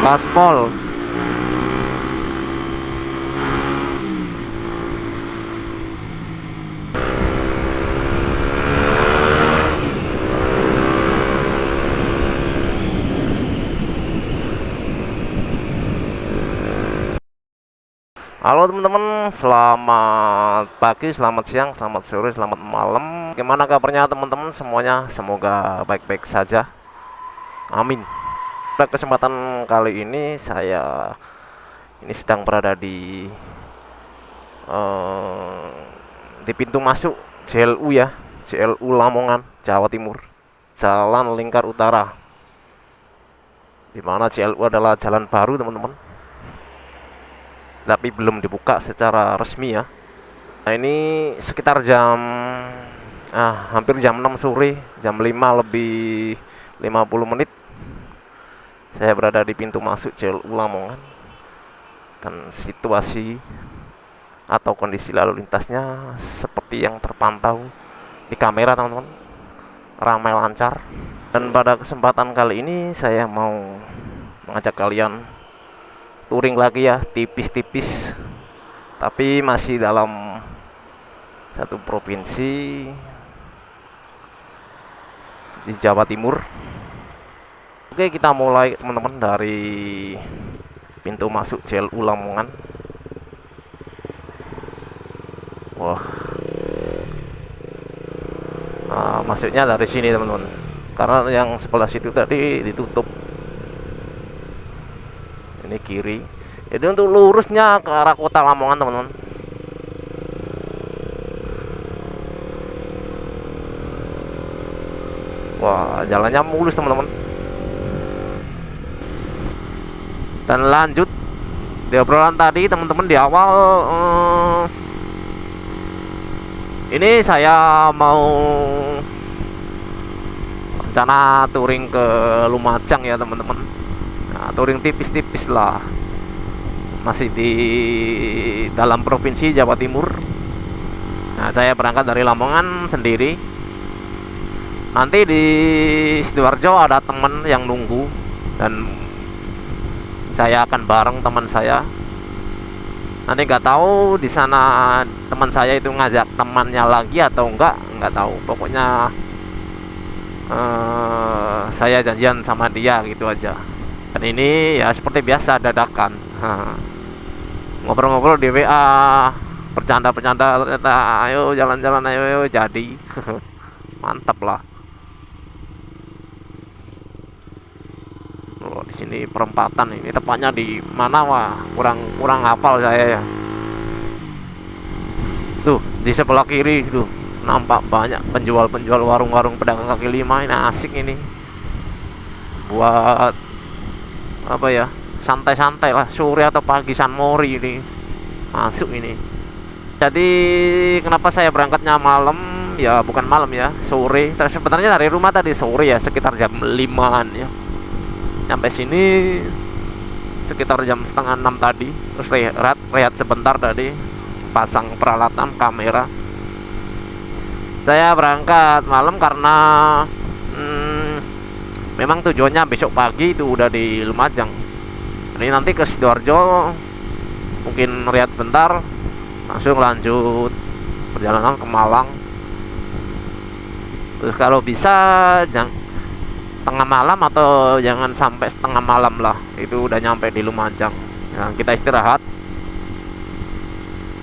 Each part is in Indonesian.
Gaspol. Halo teman-teman, selamat pagi, selamat siang, selamat sore, selamat malam. Gimana kabarnya teman-teman semuanya? Semoga baik-baik saja. Amin. Pada kesempatan kali ini saya sedang berada eh, di pintu masuk JLU ya, JLU Lamongan, Jawa Timur, Jalan Lingkar Utara. Dimana JLU adalah jalan baru teman-teman, tapi belum dibuka secara resmi ya. Nah, ini sekitar hampir jam 6 sore, jam 5 lebih 50 menit. Saya berada di pintu masuk JLU Lamongan. Dan situasi atau kondisi lalu lintasnya seperti yang terpantau di kamera teman-teman, ramai lancar. Dan pada kesempatan kali ini saya mau mengajak kalian touring lagi ya, tipis-tipis, tapi masih dalam satu provinsi di Jawa Timur. Oke, kita mulai teman-teman dari pintu masuk JLU Lamongan. Wah, masuknya dari sini teman-teman, karena yang sebelah situ tadi ditutup. Ini kiri, jadi untuk lurusnya ke arah kota Lamongan teman-teman. Wah, jalannya mulus teman-teman. Dan lanjut di obrolan tadi teman-teman di awal, ini saya mau rencana touring ke Lumajang ya teman-teman. Nah, touring tipis-tipis lah, masih di dalam provinsi Jawa Timur. Nah, saya berangkat dari Lamongan sendiri. Nanti di Sidoarjo ada teman yang nunggu, dan saya akan bareng teman saya. Nanti nggak tahu di sana teman saya itu ngajak temannya lagi atau nggak tahu. Pokoknya saya janjian sama dia gitu aja. Dan ini ya seperti biasa dadakan. Ngobrol-ngobrol di WA, bercanda-bercanda, ternyata ayo jalan-jalan, ayo jadi. Mantap lah. Oh, di sini perempatan, ini tepatnya di mana? Wah, kurang hafal saya ya. Tuh, di sebelah kiri tuh nampak banyak penjual-penjual, warung-warung pedagang kaki lima. Ini asik ini. Buat apa ya? Santai-santai lah, sore atau pagi San Mori ini. Masuk ini. Jadi kenapa saya berangkatnya malam? Ya bukan malam ya, sore. Terus sebenarnya dari rumah tadi sore ya, sekitar jam 5-an ya. Sampai sini sekitar jam setengah 6 tadi. Terus rehat sebentar tadi, pasang peralatan kamera. Saya berangkat malam karena memang tujuannya besok pagi itu udah di Lumajang. Ini nanti ke Sidoarjo, mungkin rehat sebentar, langsung lanjut perjalanan ke Malang. Terus kalau bisa tengah malam atau jangan sampai setengah malam lah, itu udah nyampe di Lumajang. Nah, kita istirahat.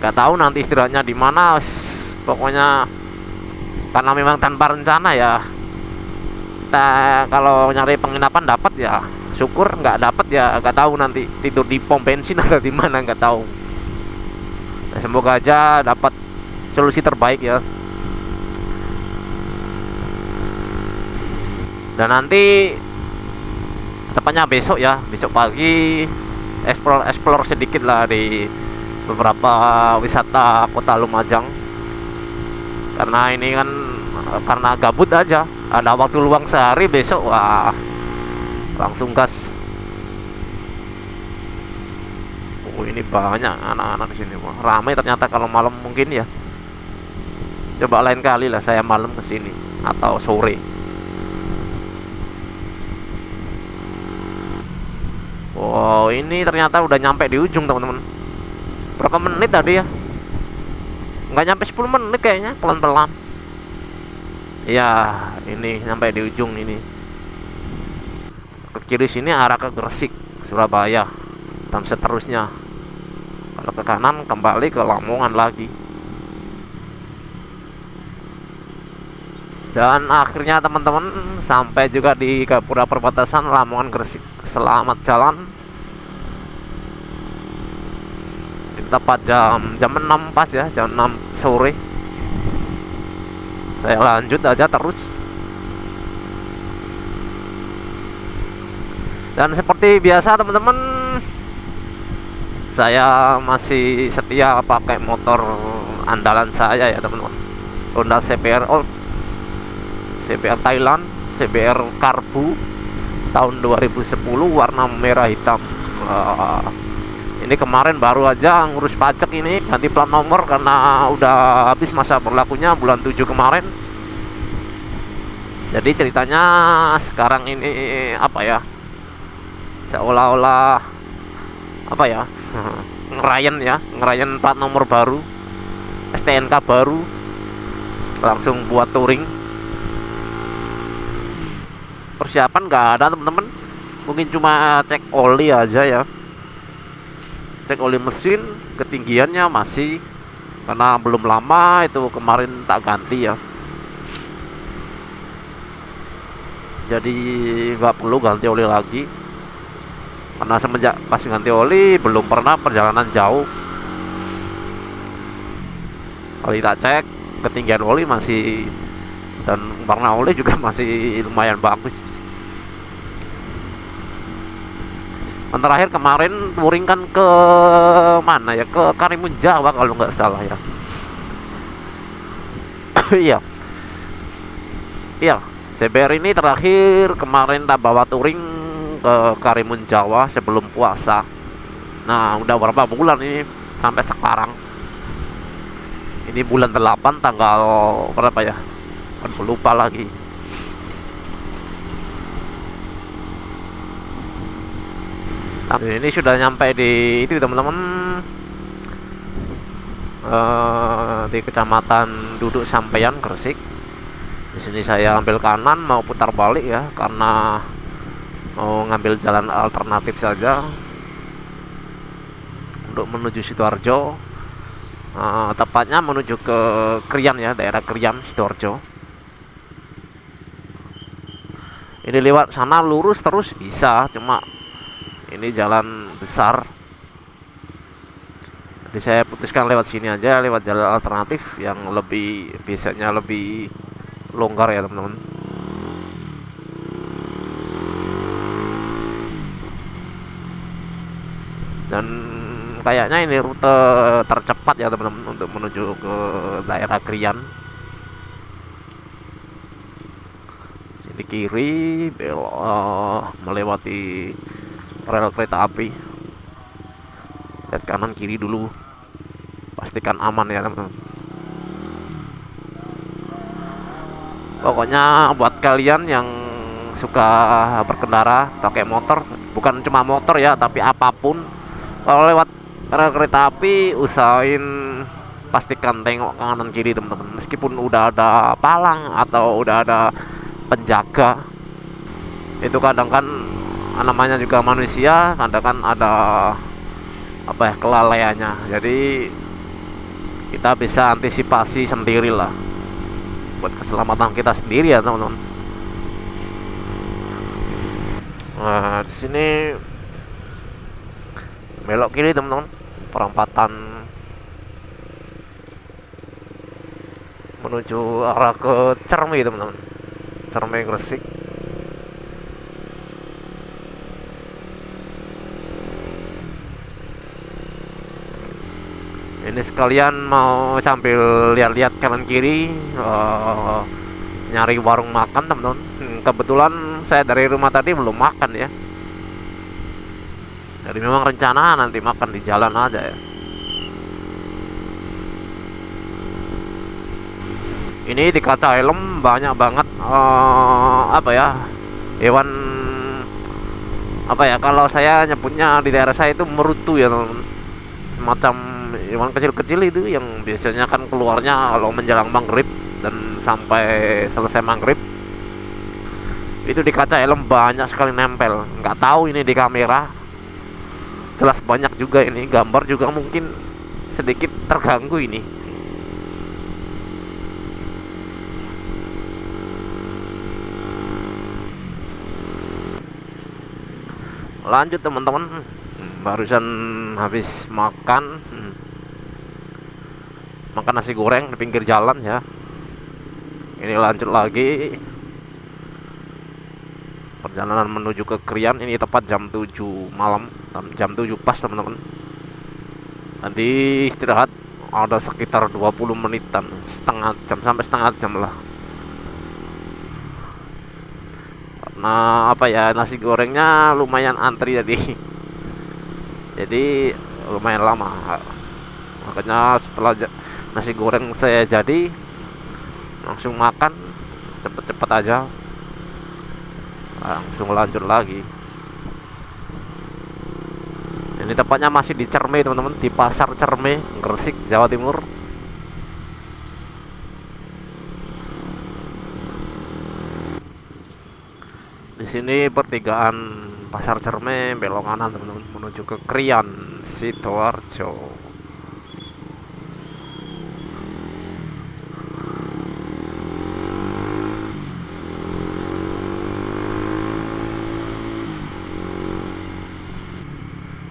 Gak tahu nanti istirahatnya di mana. Pokoknya karena memang tanpa rencana ya. Kita kalau nyari penginapan dapat ya syukur, nggak dapat ya gak tahu nanti tidur di pom bensin atau di mana, nggak tahu. Nah, semoga aja dapat solusi terbaik ya. Dan nanti tepatnya besok ya, besok pagi explore sedikit lah di beberapa wisata kota Lumajang. Karena ini kan karena gabut aja, ada waktu luang sehari besok, wah langsung gas. Oh, ini banyak anak-anak di sini, wah ramai ternyata kalau malam mungkin ya. Coba lain kali lah saya malam kesini atau sore. Oh, ini ternyata udah nyampe di ujung teman-teman. Berapa menit tadi ya? Nggak nyampe 10 menit kayaknya, pelan-pelan. Ya, ini sampai di ujung ini. Ke kiri sini arah ke Gresik, Surabaya, dan seterusnya. Kalau ke kanan kembali ke Lamongan lagi. Dan akhirnya teman-teman sampai juga di Gapura perbatasan Lamongan Gresik. Selamat jalan. Ini tepat jam 6 pas ya, jam 6 sore. Saya lanjut aja terus. Dan seperti biasa teman-teman, saya masih setia pakai motor andalan saya ya teman-teman. Honda CBR Old, CBR Thailand, CBR Karbu tahun 2010 warna merah hitam. Ini kemarin baru aja ngurus pajak, ini ganti plat nomor karena udah habis masa berlakunya bulan 7 kemarin. Jadi ceritanya sekarang ini apa ya, seolah-olah apa ya, ngerayen plat nomor baru, STNK baru, langsung buat touring. Persiapan nggak ada teman-teman, mungkin cuma cek oli aja ya, cek oli mesin, ketinggiannya masih, karena belum lama itu kemarin tak ganti ya, jadi nggak perlu ganti oli lagi. Karena semenjak pas ganti oli belum pernah perjalanan jauh. Kalau tak cek ketinggian oli masih, dan warna oli juga masih lumayan bagus. Yang terakhir kemarin touring kan ke mana ya, ke Karimun Jawa kalau nggak salah ya. Iya, CBR ini terakhir kemarin tak bawa touring ke Karimun Jawa sebelum puasa. Nah, udah berapa bulan ini sampai sekarang. Ini bulan 8 tanggal berapa ya? Aku lupa lagi. Nah, ini sudah nyampe di itu teman-teman, di Kecamatan Duduk Sampeyan, Gresik. Di sini saya ambil kanan mau putar balik ya, karena mau ngambil jalan alternatif saja untuk menuju Sidoarjo. Tepatnya menuju ke Krian ya, daerah Krian, Sidoarjo. Ini lewat sana lurus terus bisa, cuma ini jalan besar, jadi saya putuskan lewat sini aja, lewat jalan alternatif yang lebih, biasanya lebih longgar ya teman-teman. Dan kayaknya ini rute tercepat ya teman-teman untuk menuju ke daerah Krian. Di kiri belok, melewati rel kereta api. Lihat kanan kiri dulu, pastikan aman ya teman-teman. Pokoknya buat kalian yang suka berkendara pakai motor, bukan cuma motor ya, tapi apapun, kalau lewat rel kereta api usahain pastikan tengok kanan kiri teman-teman. Meskipun udah ada palang atau udah ada penjaga, itu kadang kan namanya juga manusia, kadang kan ada apa ya, kelalaiannya. Jadi kita bisa antisipasi sendiri lah, buat keselamatan kita sendiri ya teman-teman. Nah, di sini belok kiri teman-teman, perempatan menuju arah ke Cermi teman-teman, Cermi Gresik. Ini sekalian mau sambil lihat-lihat kanan kiri, nyari warung makan teman-teman. Kebetulan saya dari rumah tadi belum makan ya, jadi memang rencana nanti makan di jalan aja ya. Ini di kaca helm banyak banget apa ya, hewan apa ya, kalau saya nyebutnya di daerah saya itu merutu ya teman-teman, semacam hewan kecil-kecil itu yang biasanya kan keluarnya kalau menjelang maghrib dan sampai selesai maghrib. Itu di kaca helm banyak sekali nempel, nggak tahu ini di kamera jelas banyak juga, ini gambar juga mungkin sedikit terganggu ini. Lanjut teman-teman. Barusan habis makan, makan nasi goreng di pinggir jalan ya. Ini lanjut lagi perjalanan menuju ke Krian. Ini tepat jam 7 malam, jam 7 pas teman-teman. Nanti istirahat ada sekitar 20 menitan, setengah jam sampai setengah jam lah. Karena apa ya, nasi gorengnya lumayan antri tadi. Jadi lumayan lama. Makanya setelah nasi goreng saya jadi, langsung makan cepet-cepet aja, langsung lanjut lagi. Ini tepatnya masih di Cerme teman-teman, di Pasar Cerme, Gresik, Jawa Timur. Di sini pertigaan Pasar Cerme, belok kanan teman-teman menuju ke Krian, Sidoarjo.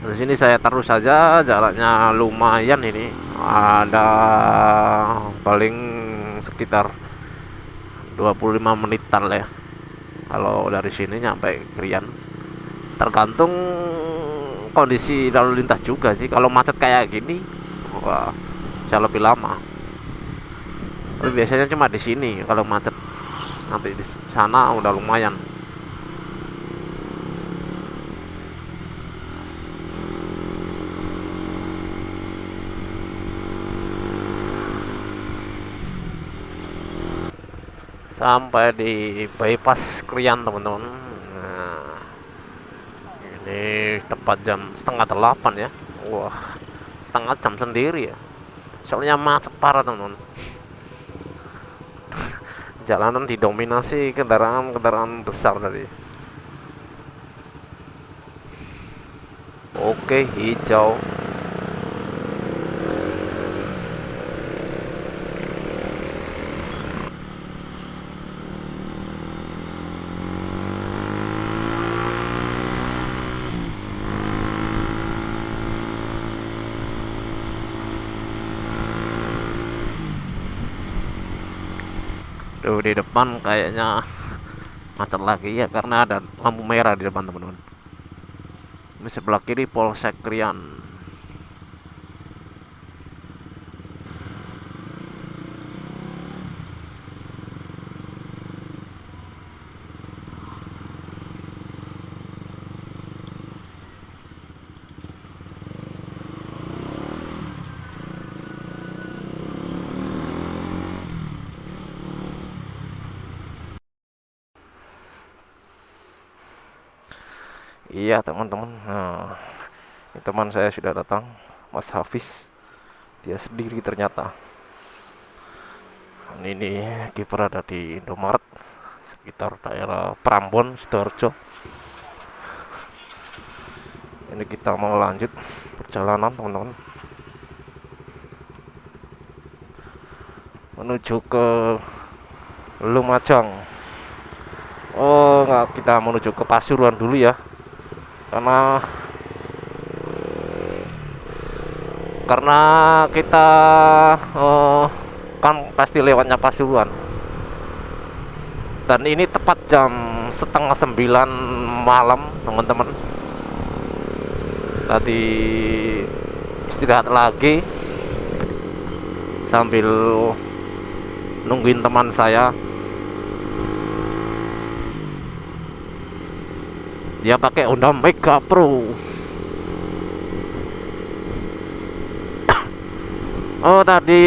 Di sini saya taruh saja, jaraknya lumayan ini, ada paling sekitar 25 menitan lah ya kalau dari sini nyampe Krian. Tergantung kondisi lalu lintas juga sih. Kalau macet kayak gini, wah, bisa lebih lama. Tapi biasanya cuma di sini kalau macet, nanti di sana udah lumayan. Sampai di bypass Krian teman-teman. Nah, ini tepat jam setengah 8 ya. Wah, setengah jam sendiri ya, soalnya macet parah teman-teman. Jalanan didominasi kendaraan besar tadi. Oke, hijau. Tuh di depan kayaknya macet lagi ya, karena ada lampu merah di depan teman-teman. Di sebelah kiri Polsek Krian. Iya teman-teman, nah, ini teman saya sudah datang, Mas Hafiz. Dia sendiri ternyata. Ini kiper ada di Indomaret sekitar daerah Prambon, Sidoarjo. Ini kita mau lanjut perjalanan teman-teman menuju ke Lumajang. Oh nggak, kita menuju ke Pasuruan dulu ya, karena kita kan pasti lewatnya Pasuruan. Dan ini tepat jam setengah 9 malam teman-teman. Tadi istirahat lagi sambil nungguin teman saya. Dia pakai Honda Mega Pro. Oh tadi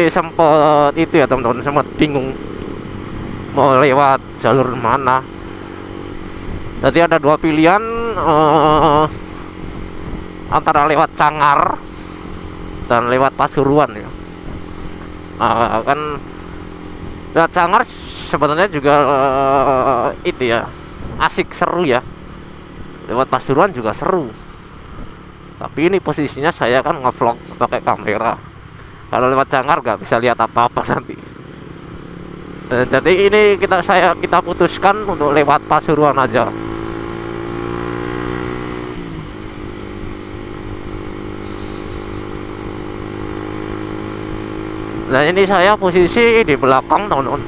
sempat itu ya teman-teman, sempat bingung mau lewat jalur mana. Tadi ada dua pilihan, antara lewat Cangar dan lewat Pasuruan ya. Kan lewat Cangar sebenarnya juga itu ya, asik, seru ya. Lewat Pasuruan juga seru. Tapi ini posisinya saya kan ngevlog pakai kamera. Kalau lewat Cangar nggak bisa lihat apa-apa nanti. Jadi ini kita putuskan untuk lewat Pasuruan aja. Nah ini saya posisi di belakang teman-teman.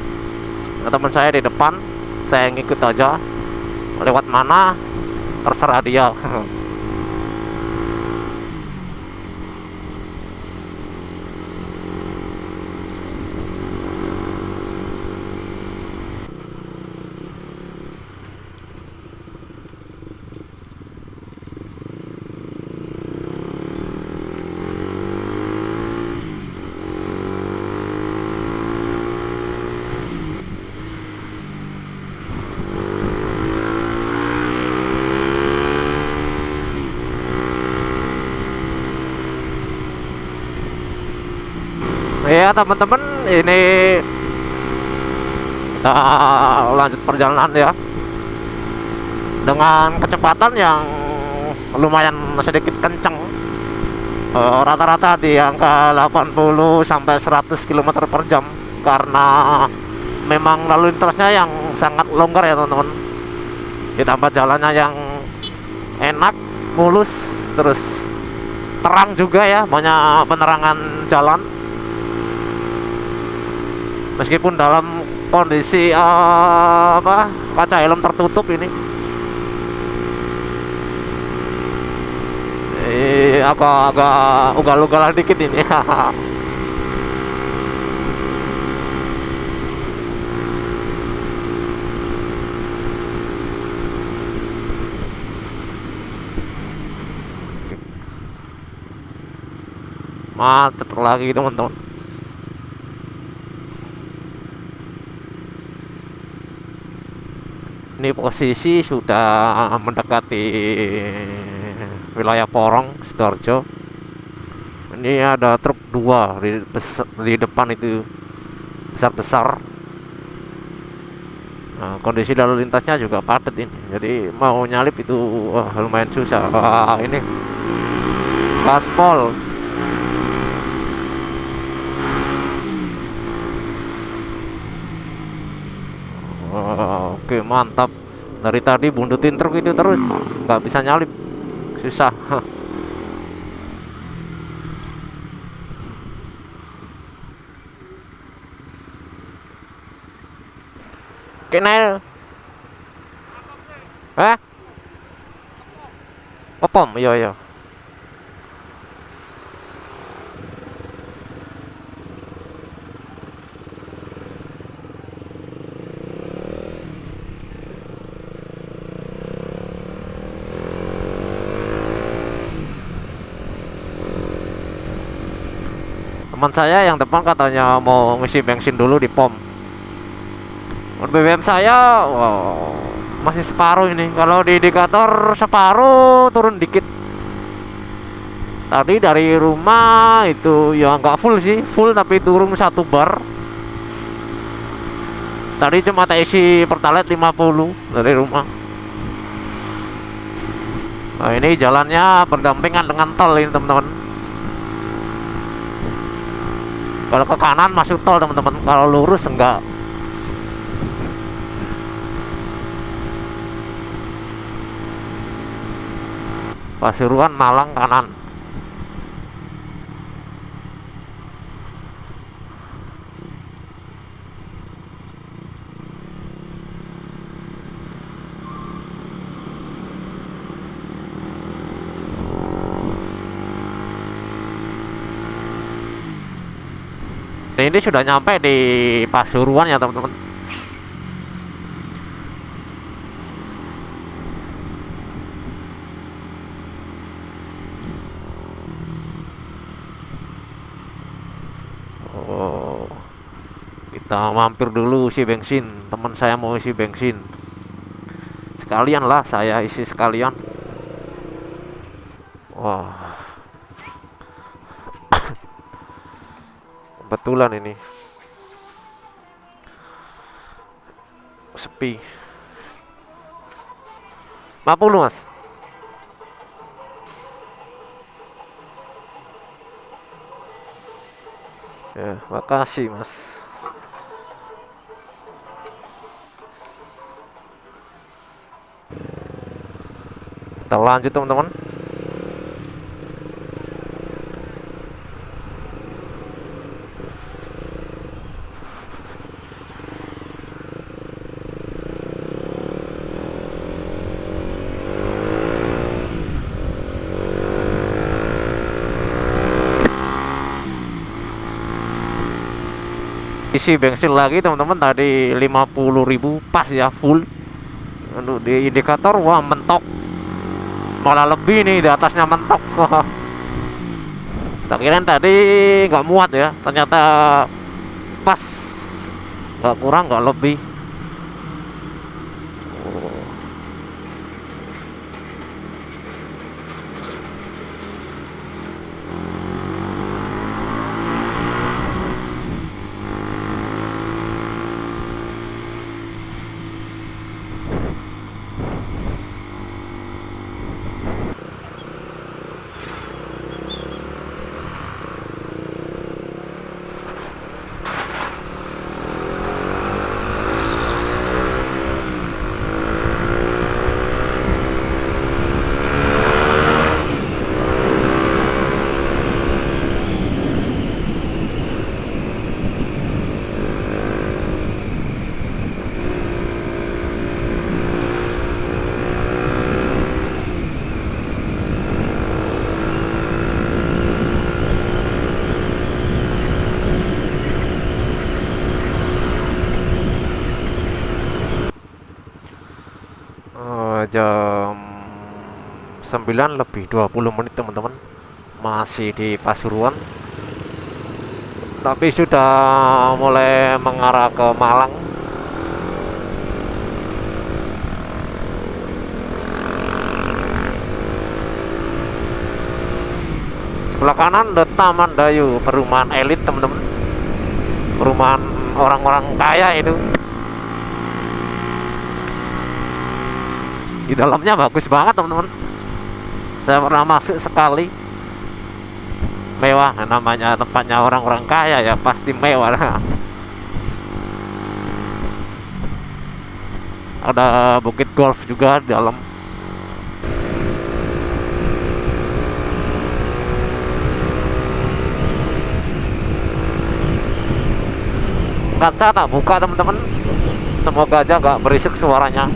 Teman saya di depan, saya ngikut aja. Lewat mana terserah dia. Ya teman-teman, ini kita lanjut perjalanan ya dengan kecepatan yang lumayan sedikit kencang, rata-rata di angka 80 sampai 100 km per jam, karena memang lalu lintasnya yang sangat longgar ya teman-teman, ditambah jalannya yang enak, mulus, terus terang juga ya, banyak penerangan jalan. Meskipun dalam kondisi kaca helm tertutup ini, agak ugal-ugalan dikit ini. Macet lagi teman-teman. Ini posisi sudah mendekati wilayah Porong, Sidoarjo. Ini ada truk 2 di depan itu, besar-besar. Nah, kondisi lalu lintasnya juga padat ini, jadi mau nyalip itu lumayan susah. Ini gaspol. Oke, mantap. Dari tadi bundutin truk itu terus, nggak bisa nyalip, susah. Oke, Nail. Opom, iya iya. Teman saya yang depan katanya mau ngisi bensin dulu di pom. BBM saya masih separuh ini. Kalau di indikator separuh, turun dikit. Tadi dari rumah itu ya nggak full sih, full tapi turun 1 bar. Tadi cuma tak isi Pertalite 50 dari rumah. Nah ini jalannya berdampingan dengan tol ini teman-teman. Kalau ke kanan masuk tol teman-teman, kalau lurus enggak. Pasuruan Malang kanan. Nah, ini sudah nyampe di Pasuruan ya teman-teman. Oh, kita mampir dulu isi bensin. Teman saya mau isi bensin. Sekalian lah saya isi sekalian. Wah, kebetulan ini sepi. 50 mas. Ya, makasih mas. Kita lanjut teman-teman. Isi bensin lagi teman-teman, tadi 50.000 pas ya full. Aduh, di indikator wah mentok, malah lebih nih, di atasnya mentok. Tak kirain tadi nggak muat ya, ternyata pas, nggak kurang nggak lebih. Jam 9 lebih 20 menit teman-teman, masih di Pasuruan, tapi sudah mulai mengarah ke Malang. Sebelah kanan ada Taman Dayu, perumahan elit teman-teman, perumahan orang-orang kaya itu. Di dalamnya bagus banget teman-teman, saya pernah masuk sekali. Mewah, namanya tempatnya orang-orang kaya ya pasti mewah. Ada bukit golf juga di dalam. Kaca tak buka teman-teman, semoga aja nggak berisik suaranya.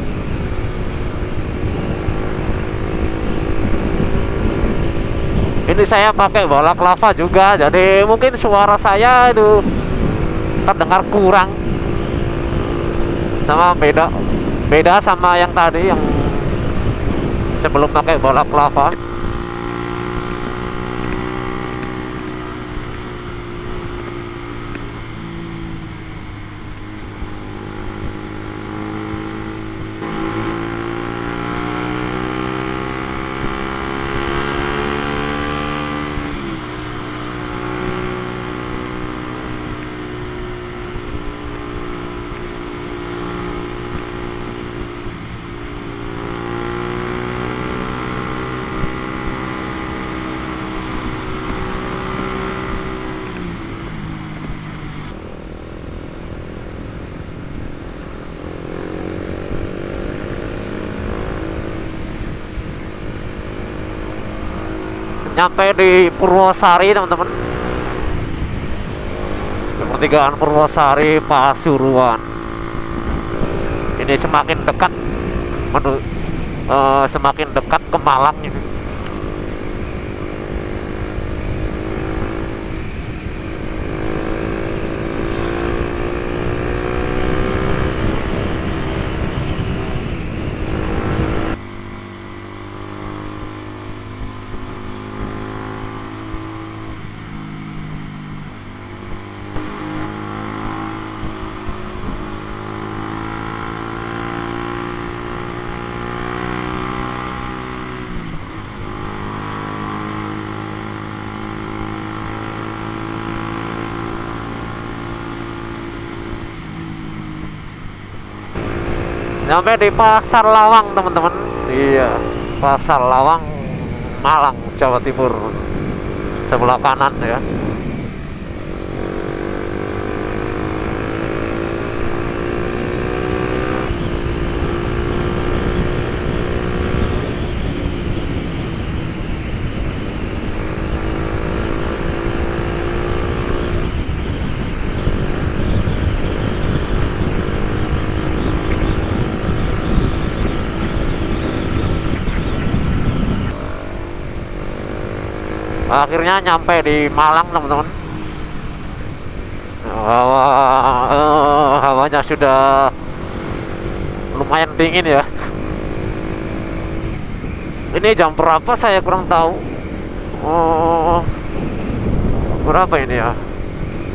Ini saya pakai bola lava juga, jadi mungkin suara saya itu terdengar kurang, sama beda sama yang tadi yang sebelum pakai bola lava. Nyampe di Purwosari teman-teman, pertigaan Purwosari Pasuruan. Ini semakin dekat semakin dekat ke Malang ini. Nyampe di Pasar Lawang teman-teman. Iya, Pasar Lawang, Malang, Jawa Timur. Sebelah kanan ya. Akhirnya nyampe di Malang teman-teman. Hawanya sudah lumayan dingin ya. Ini jam berapa saya kurang tahu. Berapa ini ya?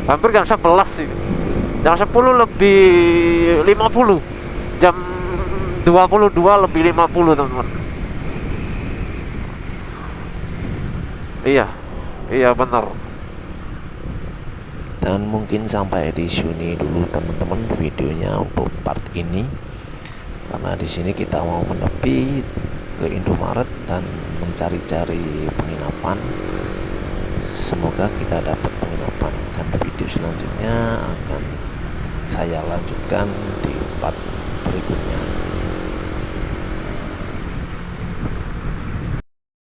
Hampir jam 11 ini. Jam 10 lebih 50. Jam 22 lebih 50 teman-teman. Iya benar. Dan mungkin sampai di sini dulu teman-teman videonya untuk part ini, karena di sini kita mau menepi ke Indomaret dan mencari-cari penginapan. Semoga kita dapat penginapan, dan video selanjutnya akan saya lanjutkan di part